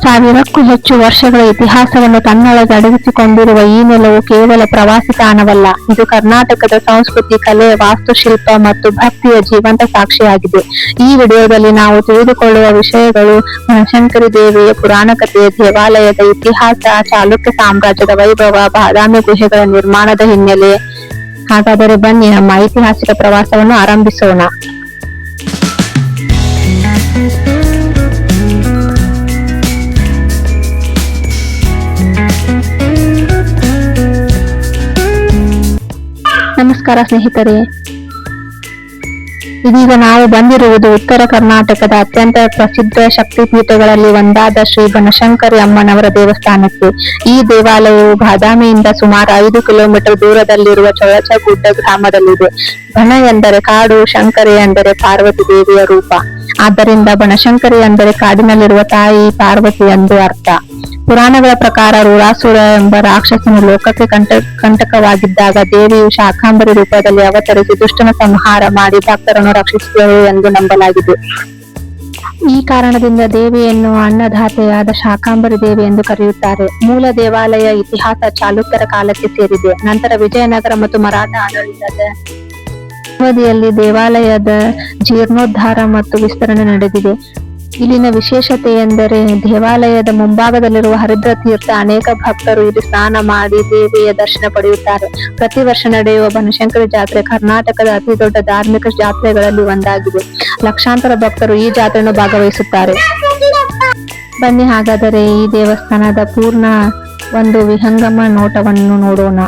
ಸಾವಿರಕ್ಕೂ ಹೆಚ್ಚು ವರ್ಷಗಳ ಇತಿಹಾಸವನ್ನು ತನ್ನೊಳಗೆ ಅಡಗಿಸಿಕೊಂಡಿರುವ ಈ ನೆಲವು ಕೇವಲ ಪ್ರವಾಸಿ ತಾಣವಲ್ಲ, ಇದು ಕರ್ನಾಟಕದ ಸಂಸ್ಕೃತಿ, ಕಲೆ, ವಾಸ್ತುಶಿಲ್ಪ ಮತ್ತು ಭಕ್ತಿಯ ಜೀವಂತ ಸಾಕ್ಷಿಯಾಗಿದೆ. ಈ ವಿಡಿಯೋದಲ್ಲಿ ನಾವು ತಿಳಿದುಕೊಳ್ಳುವ ವಿಷಯಗಳು ಬನಶಂಕರಿ ದೇವಿಯ ಪುರಾಣ ಕಥೆ, ದೇವಾಲಯದ ಇತಿಹಾಸ, ಚಾಲುಕ್ಯ ಸಾಮ್ರಾಜ್ಯದ ವೈಭವ, ಬಾದಾಮಿ ಗುಹೆಗಳ ನಿರ್ಮಾಣದ ಹಿನ್ನೆಲೆ. ಹಾಗಾದರೆ ಬನ್ನಿ ನಮ್ಮ ಐತಿಹಾಸಿಕ ಪ್ರವಾಸವನ್ನು ಆರಂಭಿಸೋಣ. ನಮಸ್ಕಾರ ಸ್ನೇಹಿತರೆ, ಇದೀಗ ನಾವು ಬಂದಿರುವುದು ಉತ್ತರ ಕರ್ನಾಟಕದ ಅತ್ಯಂತ ಪ್ರಸಿದ್ಧ ಶಕ್ತಿಪೀಠಗಳಲ್ಲಿ ಒಂದಾದ ಶ್ರೀ ಬನಶಂಕರಿ ಅಮ್ಮನವರ ದೇವಸ್ಥಾನಕ್ಕೆ. ಈ ದೇವಾಲಯವು ಬಾದಾಮಿಯಿಂದ ಸುಮಾರು 5 ಕಿಲೋಮೀಟರ್ ದೂರದಲ್ಲಿರುವ ಚೊಳಚಗುಡ್ಡ ಗ್ರಾಮದಲ್ಲಿದೆ. ಬನ ಎಂದರೆ ಕಾಡು, ಶಂಕರಿ ಎಂದರೆ ಪಾರ್ವತಿ ದೇವಿಯ ರೂಪ. ಆದ್ದರಿಂದ ಬನಶಂಕರಿ ಅಂದರೆ ಕಾಡಿನಲ್ಲಿರುವ ತಾಯಿ ಪಾರ್ವತಿ ಎಂದು ಅರ್ಥ. ಪುರಾಣಗಳ ಪ್ರಕಾರ ರೂರಾಸುರ ಎಂಬ ರಾಕ್ಷಸನು ಲೋಕಕ್ಕೆ ಕಂಟಕವಾಗಿದ್ದಾಗ ದೇವಿಯು ಶಾಕಾಂಬರಿ ರೂಪದಲ್ಲಿ ಅವತರಿಸಿ ದುಷ್ಟನ ಸಂಹಾರ ಮಾಡಿ ಭಕ್ತರನ್ನು ರಕ್ಷಿಸಿದಳು ಎಂದು ನಂಬಲಾಗಿದೆ. ಈ ಕಾರಣದಿಂದ ದೇವಿಯನ್ನು ಅನ್ನದಾತೆಯಾದ ಶಾಕಾಂಬರಿ ದೇವಿ ಎಂದು ಕರೆಯುತ್ತಾರೆ. ಮೂಲ ದೇವಾಲಯ ಇತಿಹಾಸ ಚಾಲುಕ್ಯರ ಕಾಲಕ್ಕೆ ಸೇರಿದೆ. ನಂತರ ವಿಜಯನಗರ ಮತ್ತು ಮರಾಠ ಆಡಳಿತದ ಅವಧಿಯಲ್ಲಿ ದೇವಾಲಯದ ಜೀರ್ಣೋದ್ಧಾರ ಮತ್ತು ವಿಸ್ತರಣೆ ನಡೆದಿದೆ. ಇಲ್ಲಿನ ವಿಶೇಷತೆ ಎಂದರೆ ದೇವಾಲಯದ ಮುಂಭಾಗದಲ್ಲಿರುವ ಹರಿದ್ರ ತೀರ್ಥ. ಅನೇಕ ಭಕ್ತರು ಇಲ್ಲಿ ಸ್ನಾನ ಮಾಡಿ ದೇವಿಯ ದರ್ಶನ ಪಡೆಯುತ್ತಾರೆ. ಪ್ರತಿ ವರ್ಷ ನಡೆಯುವ ಬನಶಂಕರಿ ಜಾತ್ರೆ ಕರ್ನಾಟಕದ ಅತಿ ದೊಡ್ಡ ಧಾರ್ಮಿಕ ಜಾತ್ರೆಗಳಲ್ಲಿ ಒಂದಾಗಿದೆ. ಲಕ್ಷಾಂತರ ಭಕ್ತರು ಈ ಜಾತ್ರೆಯನ್ನು ಭಾಗವಹಿಸುತ್ತಾರೆ. ಬನ್ನಿ ಹಾಗಾದರೆ ಈ ದೇವಸ್ಥಾನದ ಪೂರ್ಣ ಒಂದು ವಿಹಂಗಮ ನೋಟವನ್ನು ನೋಡೋಣ.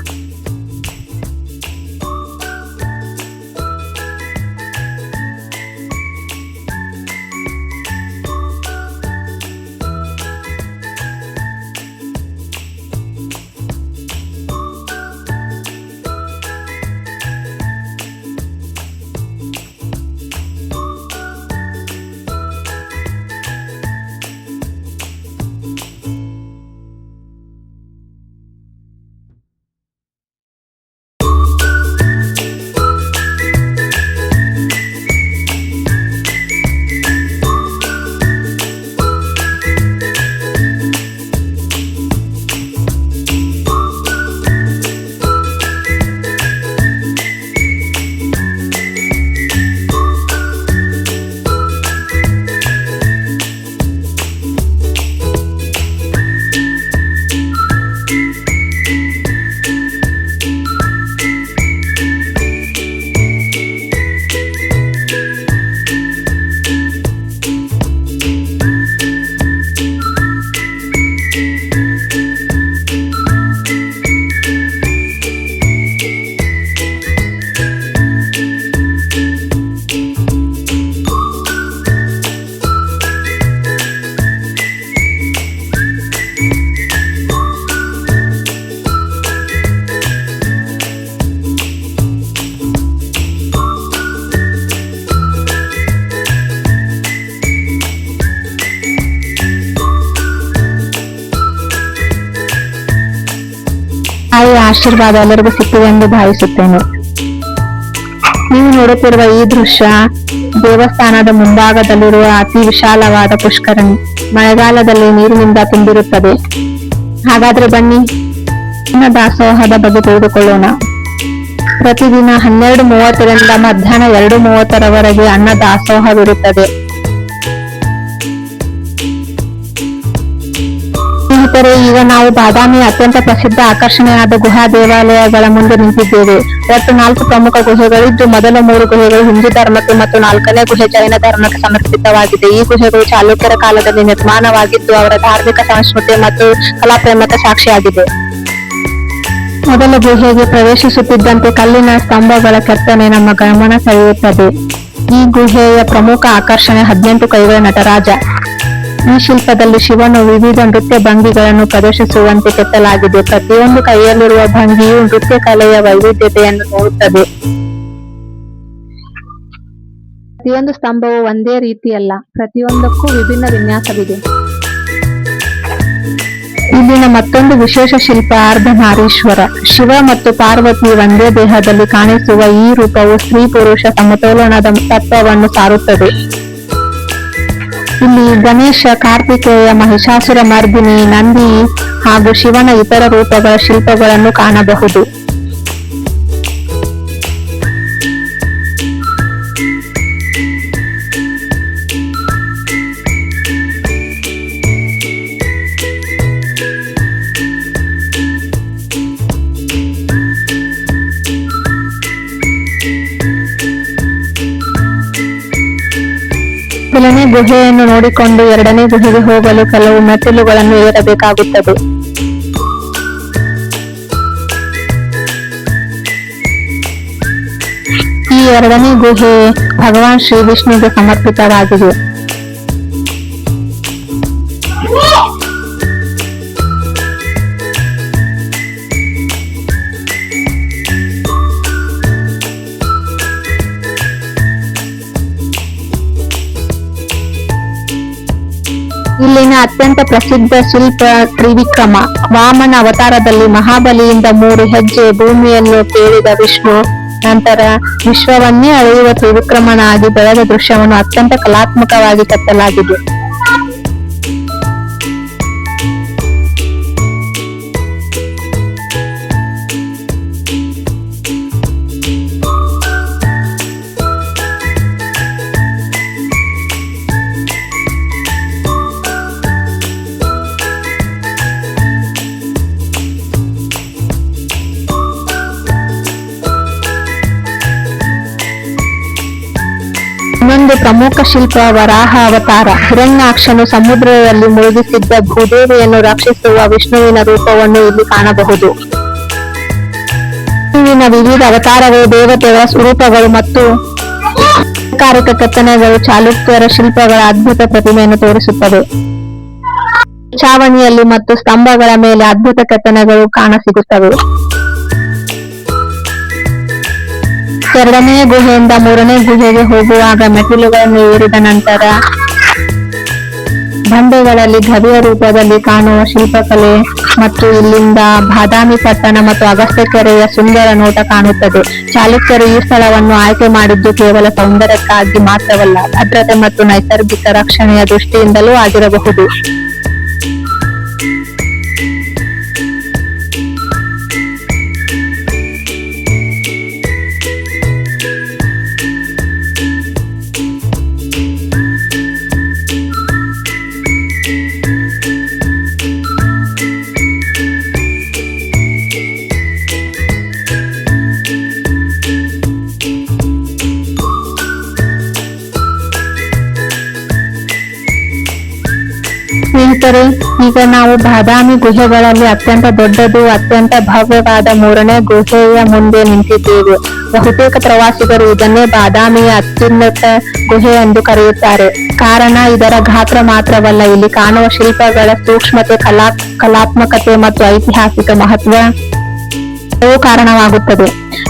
ತಾಯಿಯ ಆಶೀರ್ವಾದ ಎಲ್ಲರಿಗೂ ಸಿಕ್ಕಿದೆ ಎಂದು ಭಾವಿಸುತ್ತೇನೆ. ನೀವು ನೋಡುತ್ತಿರುವ ಈ ದೃಶ್ಯ ದೇವಸ್ಥಾನದ ಮುಂಭಾಗದಲ್ಲಿರುವ ಅತಿ ವಿಶಾಲವಾದ ಪುಷ್ಕರಣಿ. ಮಳೆಗಾಲದಲ್ಲಿ ನೀರಿನಿಂದ ತುಂಬಿರುತ್ತದೆ. ಹಾಗಾದ್ರೆ ಬನ್ನಿ ಅನ್ನ ದಾಸೋಹದ ಬಗ್ಗೆ ತಿಳಿದುಕೊಳ್ಳೋಣ. ಪ್ರತಿದಿನ 12:30ರಿಂದ ಮಧ್ಯಾಹ್ನ 2:30ರವರೆಗೆ ಅನ್ನ ದಾಸೋಹವಿರುತ್ತದೆ. ಸ್ನೇಹಿತರೆ, ಈಗ ನಾವು ಬಾದಾಮಿಯ ಅತ್ಯಂತ ಪ್ರಸಿದ್ಧ ಆಕರ್ಷಣೆಯಾದ ಗುಹಾ ದೇವಾಲಯಗಳ ಮುಂದೆ ನಿಂತಿದ್ದೇವೆ. ಒಟ್ಟು 4 ಪ್ರಮುಖ ಗುಹೆಗಳಿದ್ದು, ಮೊದಲ 3 ಗುಹೆಗಳು ಹಿಂದೂ ಧರ್ಮಕ್ಕೆ ಮತ್ತು 4ನೇ ಗುಹೆ ಜೈನ ಧರ್ಮಕ್ಕೆ ಸಮರ್ಪಿತವಾಗಿದೆ. ಈ ಗುಹೆಗಳು ಚಾಲುಕ್ಯರ ಕಾಲದಲ್ಲಿ ನಿರ್ಮಾಣವಾಗಿದ್ದು ಅವರ ಧಾರ್ಮಿಕ ಸಂಸ್ಕೃತಿ ಮತ್ತು ಕಲಾಪ್ರೇಮಕ್ಕೆ ಸಾಕ್ಷಿಯಾಗಿದೆ. ಮೊದಲ ಗುಹೆಗೆ ಪ್ರವೇಶಿಸುತ್ತಿದ್ದಂತೆ ಕಲ್ಲಿನ ಸ್ತಂಭಗಳ ಕೆತ್ತನೆ ನಮ್ಮ ಗಮನ ಸೆಳೆಯುತ್ತದೆ. ಈ ಗುಹೆಯ ಪ್ರಮುಖ ಆಕರ್ಷಣೆ 18 ಕೈಗಳ ನಟರಾಜ. ಈ ಶಿಲ್ಪದಲ್ಲಿ ಶಿವನು ವಿವಿಧ ನೃತ್ಯ ಭಂಗಿಗಳನ್ನು ಪ್ರದರ್ಶಿಸುವಂತೆ ಕೆತ್ತಲಾಗಿದೆ. ಪ್ರತಿಯೊಂದು ಕೈಯಲ್ಲಿರುವ ಭಂಗಿಯು ನೃತ್ಯ ಕಲೆಯ ವೈವಿಧ್ಯತೆಯನ್ನು ನೋಡುತ್ತದೆ. ಪ್ರತಿಯೊಂದು ಸ್ತಂಭವು ಒಂದೇ ರೀತಿಯಲ್ಲ, ಪ್ರತಿಯೊಂದಕ್ಕೂ ವಿಭಿನ್ನ ವಿನ್ಯಾಸವಿದೆ. ಇಲ್ಲಿನ ಮತ್ತೊಂದು ವಿಶೇಷ ಶಿಲ್ಪ ಅರ್ಧನಾರೀಶ್ವರ. ಶಿವ ಮತ್ತು ಪಾರ್ವತಿ ಒಂದೇ ದೇಹದಲ್ಲಿ ಕಾಣಿಸುವ ಈ ರೂಪವು ಸ್ತ್ರೀ ಪುರುಷ ಸಮತೋಲನದ ತತ್ವವನ್ನು ಸಾರುತ್ತದೆ. ಇಲ್ಲಿ ಗಣೇಶ, ಕಾರ್ತಿಕೇಯ, ಮಹಿಷಾಸುರ ಮರ್ದಿನಿ, ನಂದಿ ಹಾಗೂ ಶಿವನ ಇತರ ರೂಪಗಳ ಶಿಲ್ಪಗಳನ್ನು ಕಾಣಬಹುದು. ಮೊದಲನೇ ಗುಹೆಯನ್ನು ನೋಡಿಕೊಂಡು ಎರಡನೇ ಗುಹೆಗೆ ಹೋಗಲು ಕೆಲವು ಮೆಟ್ಟಿಲುಗಳನ್ನು ಏರಬೇಕಾಗುತ್ತದೆ. ಈ ಎರಡನೇ ಗುಹೆ ಭಗವಾನ್ ಶ್ರೀ ವಿಷ್ಣುವಿಗೆ ಸಮರ್ಪಿತವಾಗಿದೆ. ಇಲ್ಲಿನ ಅತ್ಯಂತ ಪ್ರಸಿದ್ಧ ಶಿಲ್ಪ ತ್ರಿವಿಕ್ರಮ. ವಾಮನ ಅವತಾರದಲ್ಲಿ ಮಹಾಬಲಿಯಿಂದ 3 ಹೆಜ್ಜೆ ಭೂಮಿಯನ್ನು ಕೇಳಿದ ವಿಷ್ಣು ನಂತರ ವಿಶ್ವವನ್ನೇ ಅಳೆಯುವ ತ್ರಿವಿಕ್ರಮನಾಗಿ ಬೆಳೆದ ದೃಶ್ಯವನ್ನು ಅತ್ಯಂತ ಕಲಾತ್ಮಕವಾಗಿ ಕೆತ್ತಲಾಗಿದೆ. ಇನ್ನೊಂದು ಪ್ರಮುಖ ಶಿಲ್ಪ ವರಾಹ ಅವತಾರ. ಹಿರಣ್ಯಾಕ್ಷನು ಸಮುದ್ರದಲ್ಲಿ ಮುಳುಗಿಸಿದ್ದ ಭೂದೇವಿಯನ್ನು ರಕ್ಷಿಸುವ ವಿಷ್ಣುವಿನ ರೂಪವನ್ನು ಇಲ್ಲಿ ಕಾಣಬಹುದು. ವಿಷ್ಣುವಿನ ವಿವಿಧ ಅವತಾರಗಳು, ದೇವತೆಗಳ ಸ್ವರೂಪಗಳು ಮತ್ತು ಅಲಂಕಾರಿಕ ಕೆತ್ತನೆಗಳು ಚಾಲುಕ್ಯರ ಶಿಲ್ಪಗಳ ಅದ್ಭುತ ಪ್ರತಿಮೆಯನ್ನು ತೋರಿಸುತ್ತವೆ. ಚಾವಣಿಯಲ್ಲಿ ಮತ್ತು ಸ್ತಂಭಗಳ ಮೇಲೆ ಅದ್ಭುತ ಕೆತ್ತನೆಗಳು ಕಾಣಸಿಗುತ್ತವೆ. ಎರಡನೇ ಗುಹೆಯಿಂದ ಮೂರನೇ ಗುಹೆಗೆ ಹೋಗುವಾಗ ಮೆಟ್ಟಿಲುಗಳನ್ನು ಏರಿದ ನಂತರ ಬಂಡೆಗಳಲ್ಲಿ ಗವಿಯ ರೂಪದಲ್ಲಿ ಕಾಣುವ ಶಿಲ್ಪಕಲೆ ಮತ್ತು ಇಲ್ಲಿಂದ ಬಾದಾಮಿ ಪಟ್ಟಣ ಮತ್ತು ಅಗಸ್ತ್ಯ ಕೆರೆಯ ಸುಂದರ ನೋಟ ಕಾಣುತ್ತದೆ. ಚಾಲುಕ್ಯರು ಈ ಸ್ಥಳವನ್ನು ಆಯ್ಕೆ ಮಾಡಿದ್ದು ಕೇವಲ ಸೌಂದರ್ಯಕ್ಕಾಗಿ ಮಾತ್ರವಲ್ಲ, ಭದ್ರತೆ ಮತ್ತು ನೈಸರ್ಗಿಕ ರಕ್ಷಣೆಯ ದೃಷ್ಟಿಯಿಂದಲೂ ಆಗಿರಬಹುದು. ಸ್ನೇಹಿತರೆ, ಈಗ ನಾವು ಬಾದಾಮಿ ಗುಹೆಗಳಲ್ಲಿ ಅತ್ಯಂತ ದೊಡ್ಡದು, ಅತ್ಯಂತ ಭವ್ಯವಾದ ಮೂರನೇ ಗುಹೆಯ ಮುಂದೆ ನಿಂತಿದ್ದೇವೆ. ಬಹುತೇಕ ಪ್ರವಾಸಿಗರು ಇದನ್ನೇ ಬಾದಾಮಿಯ ಅತ್ಯುನ್ನತ ಗುಹೆ ಎಂದು ಕರೆಯುತ್ತಾರೆ. ಕಾರಣ ಇದರ ಗಾತ್ರ ಮಾತ್ರವಲ್ಲ, ಇಲ್ಲಿ ಕಾಣುವ ಶಿಲ್ಪಗಳ ಸೂಕ್ಷ್ಮತೆ, ಕಲಾತ್ಮಕತೆ ಮತ್ತು ಐತಿಹಾಸಿಕ ಮಹತ್ವ ಕಾರಣವಾಗುತ್ತದೆ.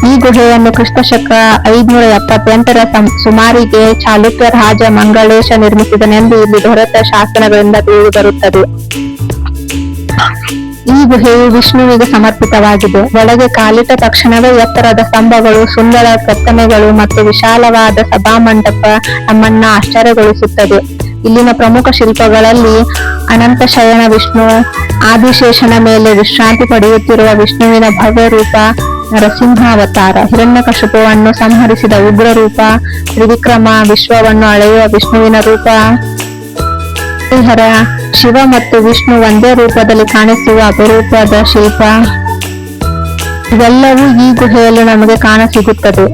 ಈ ಗುಹೆಯನ್ನು ಕ್ರಿಸ್ತಶಕ 578ರ ಸುಮಾರಿಗೆ ಚಾಲುಕ್ಯ ರಾಜ ಮಂಗಳೇಶ ನಿರ್ಮಿಸಿದನೆಂದು ಇಲ್ಲಿ ದೊರೆತ ಶಾಸನಗಳಿಂದ ತಿಳಿದುಬರುತ್ತದೆ. ಈ ಗುಹೆಯು ವಿಷ್ಣುವಿಗೆ ಸಮರ್ಪಿತವಾಗಿದೆ. ಒಳಗೆ ಕಾಲಿಟ್ಟ ತಕ್ಷಣವೇ ಎತ್ತರದ ಸ್ತಂಭಗಳು, ಸುಂದರ ಕೆತ್ತನೆಗಳು ಮತ್ತು ವಿಶಾಲವಾದ ಸಭಾಮಂಟಪ ನಮ್ಮನ್ನ ಆಶ್ಚರ್ಯಗೊಳಿಸುತ್ತದೆ. ಇಲ್ಲಿನ ಪ್ರಮುಖ ಶಿಲ್ಪಗಳಲ್ಲಿ ಅನಂತ ಶಯನ ವಿಷ್ಣು, ಆದಿಶೇಷನ ಮೇಲೆ ವಿಶ್ರಾಂತಿ ಪಡೆಯುತ್ತಿರುವ ವಿಷ್ಣುವಿನ ಭವ್ಯ ರೂಪ, ನರಸಿಂಹ ಅವತಾರ, ಹಿರಣ್ಯಕಶಿಪುವನ್ನು ಸಂಹರಿಸಿದ ಉಗ್ರ ರೂಪ, ತ್ರಿವಿಕ್ರಮ, ವಿಶ್ವವನ್ನು ಅಳೆಯುವ ವಿಷ್ಣುವಿನ ರೂಪ, ಹರಿಹರ, ಶಿವ ಮತ್ತು ವಿಷ್ಣು ಒಂದೇ ರೂಪದಲ್ಲಿ ಕಾಣಿಸುವ ಅಪರೂಪದ ಶಿಲ್ಪ ಇವೆಲ್ಲವೂ ಈ ಗುಹೆಯಲ್ಲಿ ನಮಗೆ ಕಾಣಸಿಗುತ್ತದೆ.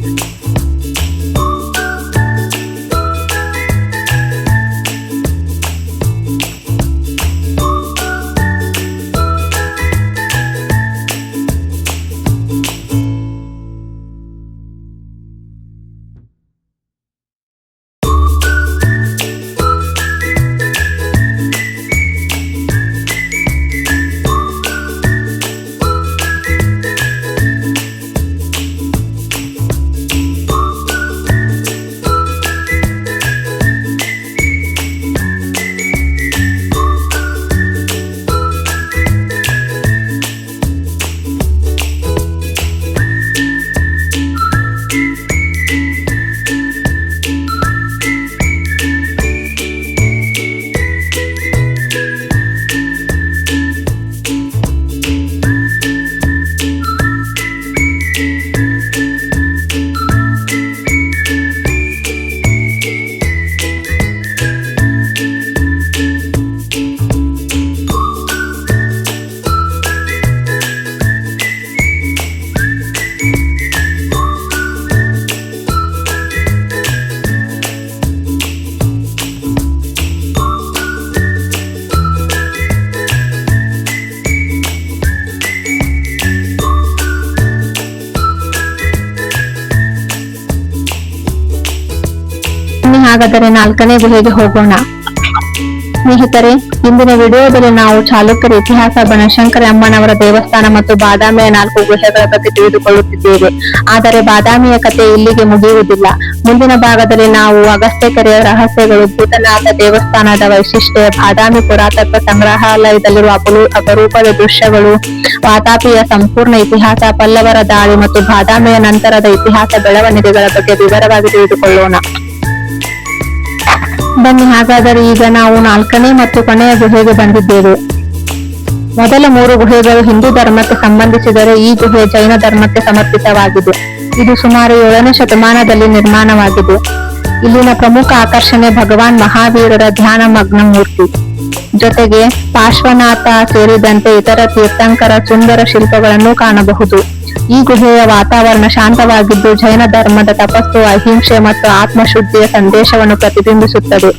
ಹಾಗಾದರೆ 4ನೇ ಗುಹೆಗೆ ಹೋಗೋಣ. ಸ್ನೇಹಿತರೆ, ಇಂದಿನ ವಿಡಿಯೋದಲ್ಲಿ ನಾವು ಚಾಲುಕ್ಯರ ಇತಿಹಾಸ, ಬನಶಂಕರಿ ಅಮ್ಮನವರ ದೇವಸ್ಥಾನ ಮತ್ತು ಬಾದಾಮಿಯ 4 ಗುಹೆಗಳ ಬಗ್ಗೆ ತಿಳಿದುಕೊಳ್ಳುತ್ತಿದ್ದೇವೆ. ಆದರೆ ಬಾದಾಮಿಯ ಕಥೆ ಇಲ್ಲಿಗೆ ಮುಗಿಯುವುದಿಲ್ಲ. ಮುಂದಿನ ಭಾಗದಲ್ಲಿ ನಾವು ಅಗಸ್ತ್ಯ ಕೆರೆಯ ರಹಸ್ಯಗಳು, ಭೂತನಾಥ ದೇವಸ್ಥಾನದ ವೈಶಿಷ್ಟ್ಯ, ಬಾದಾಮಿ ಪುರಾತತ್ವ ಸಂಗ್ರಹಾಲಯದಲ್ಲಿರುವ ಅಪರೂಪದ ದೃಶ್ಯಗಳು, ವಾತಾಪಿಯ ಸಂಪೂರ್ಣ ಇತಿಹಾಸ, ಪಲ್ಲವರ ದಾಳಿ ಮತ್ತು ಬಾದಾಮಿಯ ನಂತರದ ಇತಿಹಾಸ ಬೆಳವಣಿಗೆಗಳ ಬಗ್ಗೆ ವಿವರವಾಗಿ ತಿಳಿದುಕೊಳ್ಳೋಣ. ಬನ್ನಿ, ಹಾಗಾದರೆ ಈಗ ನಾವು 4ನೇ ಮತ್ತು ಕೊನೆಯ ಗುಹೆಗೆ ಬಂದಿದ್ದೇವೆ. ಮೊದಲ 3 ಗುಹೆಗಳು ಹಿಂದೂ ಧರ್ಮಕ್ಕೆ ಸಂಬಂಧಿಸಿದರೆ ಈ ಗುಹೆ ಜೈನ ಧರ್ಮಕ್ಕೆ ಸಮರ್ಪಿತವಾಗಿದೆ. ಇದು ಸುಮಾರು 7ನೇ ಶತಮಾನದಲ್ಲಿ ನಿರ್ಮಾಣವಾಗಿದೆ. ಇಲ್ಲಿನ ಪ್ರಮುಖ ಆಕರ್ಷಣೆ ಭಗವಾನ್ ಮಹಾವೀರರ ಧ್ಯಾನ ಮಗ್ನ ಮೂರ್ತಿ, ಜೊತೆಗೆ ಪಾರ್ಶ್ವನಾಥ ಸೇರಿದಂತೆ ಇತರ ತೀರ್ಥಂಕರ ಸುಂದರ ಶಿಲ್ಪಗಳನ್ನು ಕಾಣಬಹುದು. ಈ ಗುಹೆಯ ವಾತಾವರಣ ಶಾಂತವಾಗಿದ್ದು ಜೈನ ಧರ್ಮದ ತಪಸ್ಸು, ಅಹಿಂಸೆ ಮತ್ತು ಆತ್ಮಶುದ್ಧಿಯ ಸಂದೇಶವನ್ನು ಪ್ರತಿಬಿಂಬಿಸುತ್ತದೆ.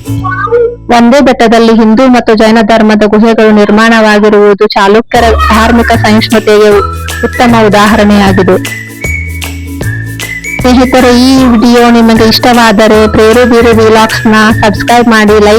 ಒಂದೇ ಬೆಟ್ಟದಲ್ಲಿ ಹಿಂದೂ ಮತ್ತು ಜೈನ ಧರ್ಮದ ಗುಹೆಗಳು ನಿರ್ಮಾಣವಾಗಿರುವುದು ಚಾಲುಕ್ಯರ ಧಾರ್ಮಿಕ ಸಹಿಷ್ಣುತೆಗೆ ಉತ್ತಮ ಉದಾಹರಣೆಯಾಗಿದೆ. ಸ್ನೇಹಿತರೆ, ಈ ವಿಡಿಯೋ ನಿಮಗೆ ಇಷ್ಟವಾದರೆ ಪ್ರೇರು ಬೀರು ವ್ಲಾಗ್ಸ್ ನ ಸಬ್ಸ್ಕ್ರೈಬ್ ಮಾಡಿ, ಲೈಕ್